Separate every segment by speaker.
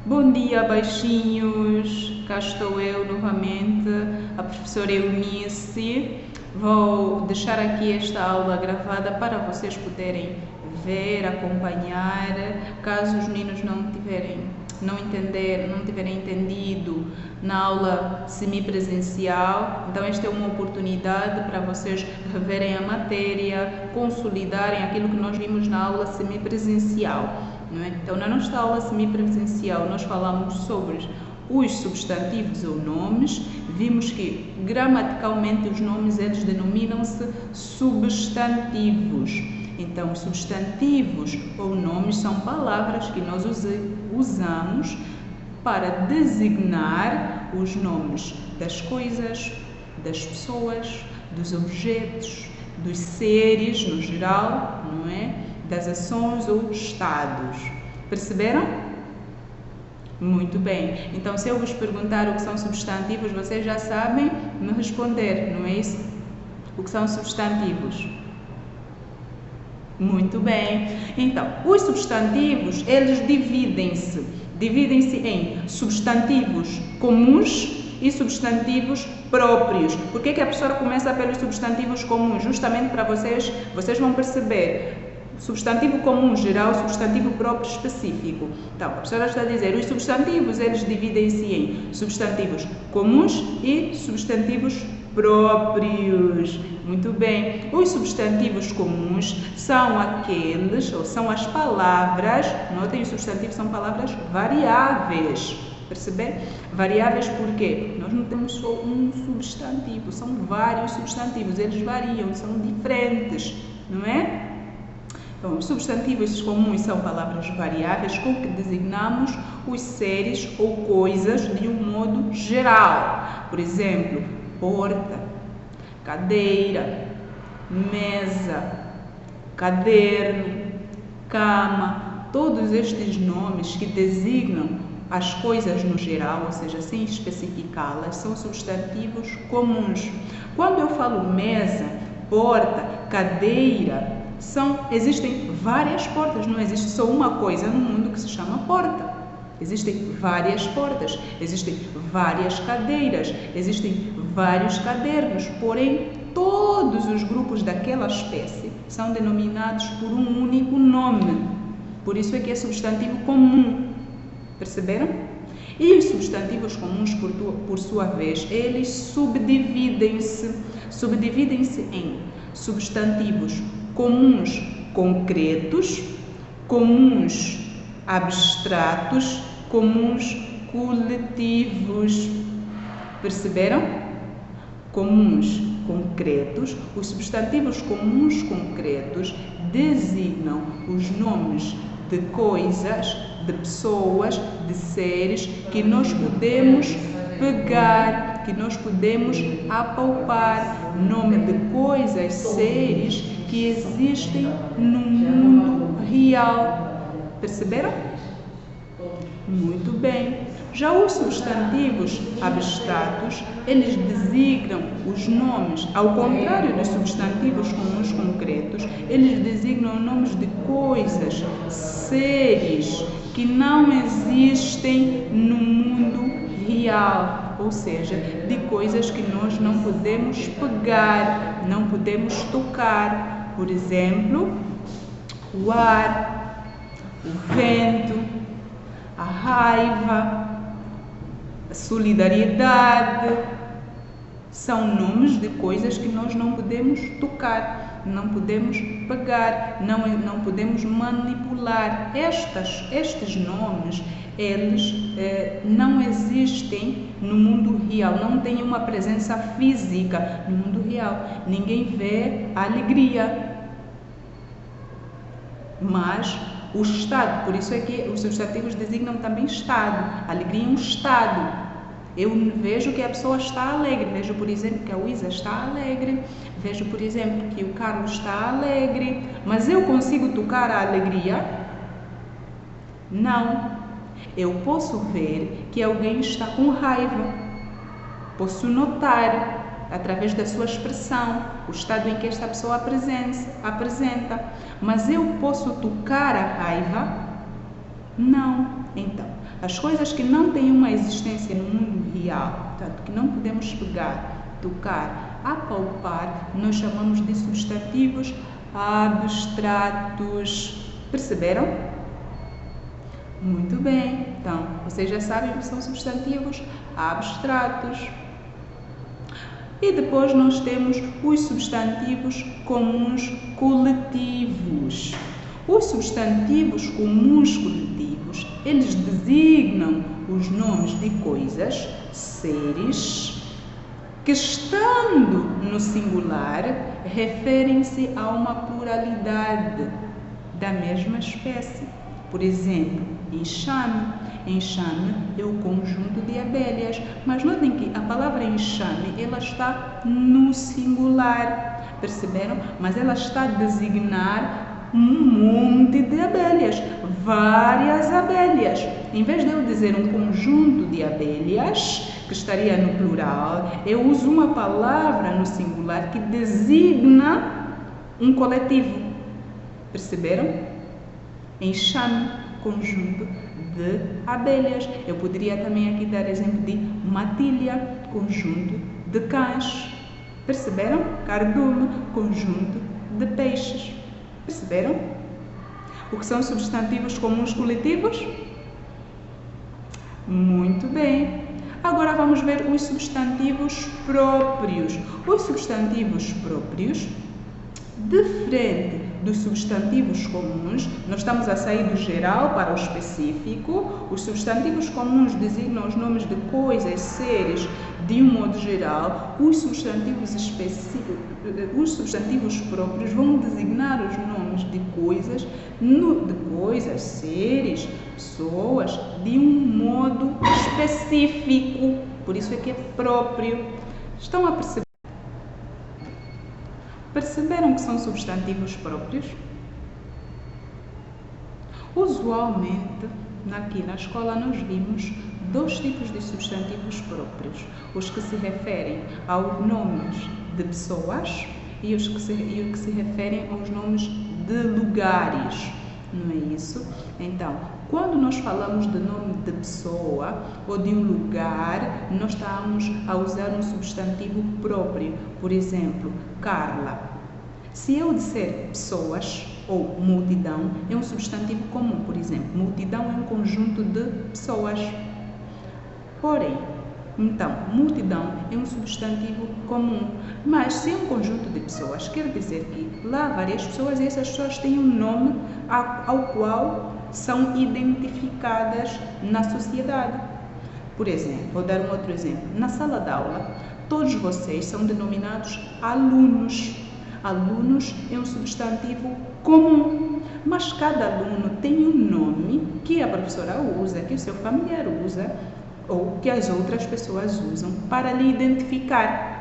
Speaker 1: Bom dia, baixinhos! Cá estou eu novamente, a professora Eunice. Vou deixar aqui esta aula gravada para vocês poderem ver, acompanhar. Caso os meninos não tiverem entendido na aula semipresencial, então esta é uma oportunidade para vocês reverem a matéria, consolidarem aquilo que nós vimos na aula semipresencial. Não é? Então, na nossa aula semipresencial, nós falamos sobre os substantivos ou nomes. Vimos que, gramaticalmente, os nomes eles denominam-se substantivos. Então, substantivos ou nomes são palavras que nós usamos para designar os nomes das coisas, das pessoas, dos objetos, dos seres no geral, não é? Das ações ou estados. Perceberam? Muito bem. Então, se eu vos perguntar o que são substantivos, vocês já sabem me responder, não é isso? O que são substantivos? Muito bem. Então, os substantivos, eles dividem-se em substantivos comuns e substantivos próprios. Por que a professora começa pelos substantivos comuns? Justamente para vocês vão perceber substantivo comum geral, substantivo próprio específico. Então, a professora está a dizer, os substantivos, eles dividem-se em substantivos comuns e substantivos próprios. Muito bem. Os substantivos comuns são aqueles, ou são as palavras, notem, os substantivos são palavras variáveis. Perceber? Variáveis por quê? Nós não temos só um substantivo, são vários substantivos, eles variam, são diferentes, não é? Então, os substantivos comuns são palavras variáveis com que designamos os seres ou coisas de um modo geral. Por exemplo, porta, cadeira, mesa, caderno, cama. Todos estes nomes que designam as coisas no geral, ou seja, sem especificá-las, são substantivos comuns. Quando eu falo mesa, porta, cadeira, existem várias portas, não existe só uma coisa no mundo que se chama porta. Existem várias portas, existem várias cadeiras, existem vários cadernos, porém todos os grupos daquela espécie são denominados por um único nome. Por isso é que é substantivo comum. Perceberam? E os substantivos comuns, por sua vez, eles subdividem-se em substantivos comuns concretos, comuns abstratos, comuns coletivos. Perceberam? Comuns concretos. Os substantivos comuns concretos designam os nomes de coisas, de pessoas, de seres que nós podemos pegar, que nós podemos apalpar. Nome de coisas, seres que existem no mundo real. Perceberam? Muito bem. Já os substantivos abstratos, eles designam os nomes, ao contrário dos substantivos comuns concretos, eles designam nomes de coisas, seres que não existem no mundo real, ou seja, de coisas que nós não podemos pegar, não podemos tocar. Por exemplo, o ar, o vento, a raiva, a solidariedade, são nomes de coisas que nós não podemos tocar, não podemos pegar, não podemos manipular. Estes nomes, eles não existem no mundo real, não têm uma presença física no mundo real. Ninguém vê a alegria, mas o estado, por isso é que os substantivos designam também estado. A alegria é um estado. Eu vejo que a pessoa está alegre, vejo, por exemplo, que a Luísa está alegre, vejo, por exemplo, que o Carlos está alegre, mas eu consigo tocar a alegria? Não. Eu posso ver que alguém está com raiva, posso notar através da sua expressão o estado em que esta pessoa apresenta, mas eu posso tocar a raiva? Não. Então, As coisas que não têm uma existência no mundo real, portanto, que não podemos pegar, tocar, apalpar, nós chamamos de substantivos abstratos. Perceberam? Muito bem. Então, vocês já sabem o que são substantivos abstratos. E depois nós temos os substantivos comuns coletivos. Os substantivos comuns coletivos, eles designam os nomes de coisas, seres, que estando no singular, referem-se a uma pluralidade da mesma espécie. Por exemplo, enxame. Enxame é o conjunto de abelhas, mas notem que a palavra enxame, ela está no singular, perceberam? Mas ela está a designar um monte de abelhas, várias abelhas. Em vez de eu dizer um conjunto de abelhas, que estaria no plural, eu uso uma palavra no singular que designa um coletivo. Perceberam? Enxame, conjunto de abelhas. Eu poderia também aqui dar exemplo de matilha, conjunto de cães. Perceberam? Cardume, conjunto de peixes. Perceberam? O que são substantivos comuns coletivos? Muito bem. Agora vamos ver os substantivos próprios. Os substantivos próprios, diferente dos substantivos comuns, nós estamos a sair do geral para o específico. Os substantivos comuns designam os nomes de coisas, seres, de um modo geral. Os substantivos específicos, os substantivos próprios vão designar os nomes de coisas, seres, pessoas, de um modo específico. Por isso é que é próprio. Estão a perceber? Perceberam que são substantivos próprios? Usualmente, aqui na escola nós vimos dois tipos de substantivos próprios. Os que se referem aos nomes de pessoas e os que se referem aos nomes de lugares. Não é isso? Então, quando nós falamos de nome de pessoa ou de um lugar, nós estamos a usar um substantivo próprio. Por exemplo, Carla. Se eu disser pessoas ou multidão, é um substantivo comum. Por exemplo, multidão é um conjunto de pessoas. Porém, então, multidão é um substantivo comum. Mas se é um conjunto de pessoas, quer dizer que lá há várias pessoas e essas pessoas têm um nome ao qual são identificadas na sociedade. Por exemplo, vou dar um outro exemplo. Na sala de aula, todos vocês são denominados alunos. Alunos é um substantivo comum, mas cada aluno tem um nome que a professora usa, que o seu familiar usa, ou que as outras pessoas usam para lhe identificar.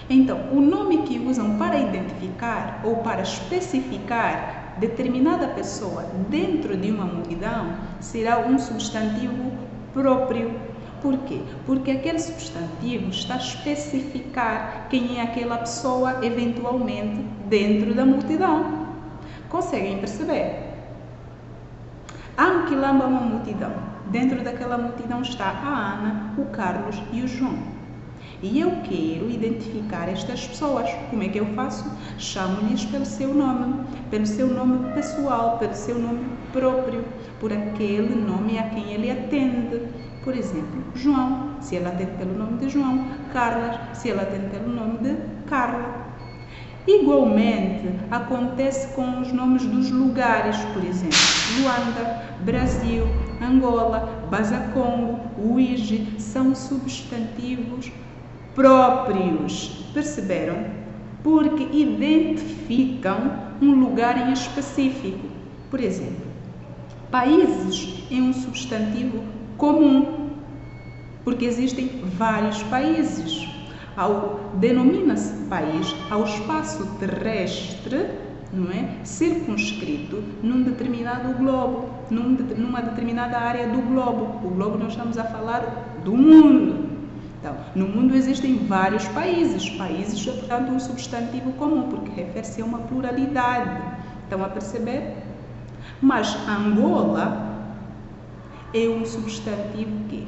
Speaker 1: Então, o nome que usam para identificar ou para especificar determinada pessoa dentro de uma multidão será um substantivo próprio. Por quê? Porque aquele substantivo está a especificar quem é aquela pessoa eventualmente dentro da multidão. Conseguem perceber? Há um quilombo, uma multidão. Dentro daquela multidão está a Ana, o Carlos e o João. E eu quero identificar estas pessoas. Como é que eu faço? Chamo-lhes pelo seu nome pessoal, pelo seu nome próprio, por aquele nome a quem ele atende. Por exemplo, João, se ele atende pelo nome de João. Carla, se ele atende pelo nome de Carla. Igualmente, acontece com os nomes dos lugares, por exemplo, Luanda, Brasil, Angola, Bazacongo, Uíge, são substantivos próprios. Perceberam? Porque identificam um lugar em específico. Por exemplo, países é um substantivo comum, porque existem vários países. Denomina-se país ao espaço terrestre, não é? Circunscrito num determinado globo, numa determinada área do globo. O globo nós estamos a falar do mundo. Então, no mundo existem vários países. Países é, portanto, um substantivo comum, porque refere-se a uma pluralidade. Estão a perceber? Mas Angola é um substantivo quê?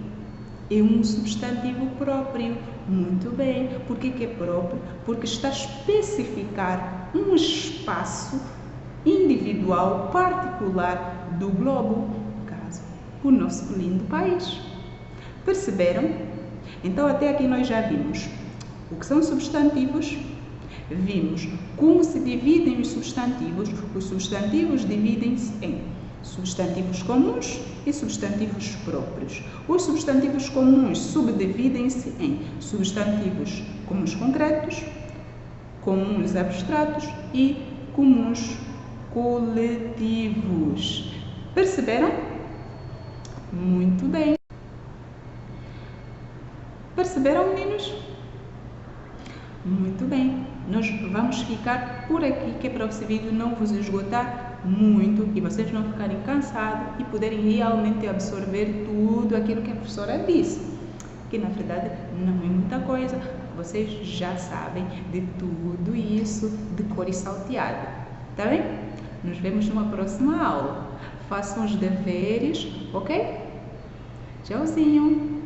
Speaker 1: É um substantivo próprio. Muito bem. Por que é próprio? Porque está a especificar um espaço individual, particular do globo, caso o nosso lindo país. Perceberam? Então, até aqui nós já vimos o que são substantivos, vimos como se dividem os substantivos. Os substantivos dividem-se em substantivos comuns e substantivos próprios. Os substantivos comuns subdividem-se em substantivos comuns concretos, comuns abstratos e comuns coletivos. Perceberam? Muito bem. Perceberam, meninos? Muito bem. Nós vamos ficar por aqui, que é para esse vídeo não vos esgotar muito e vocês não ficarem cansados e poderem realmente absorver tudo aquilo que a professora disse. Que na verdade não é muita coisa, vocês já sabem de tudo isso de cor e salteado. Tá bem? Nos vemos numa próxima aula. Façam os deveres, ok? Tchauzinho!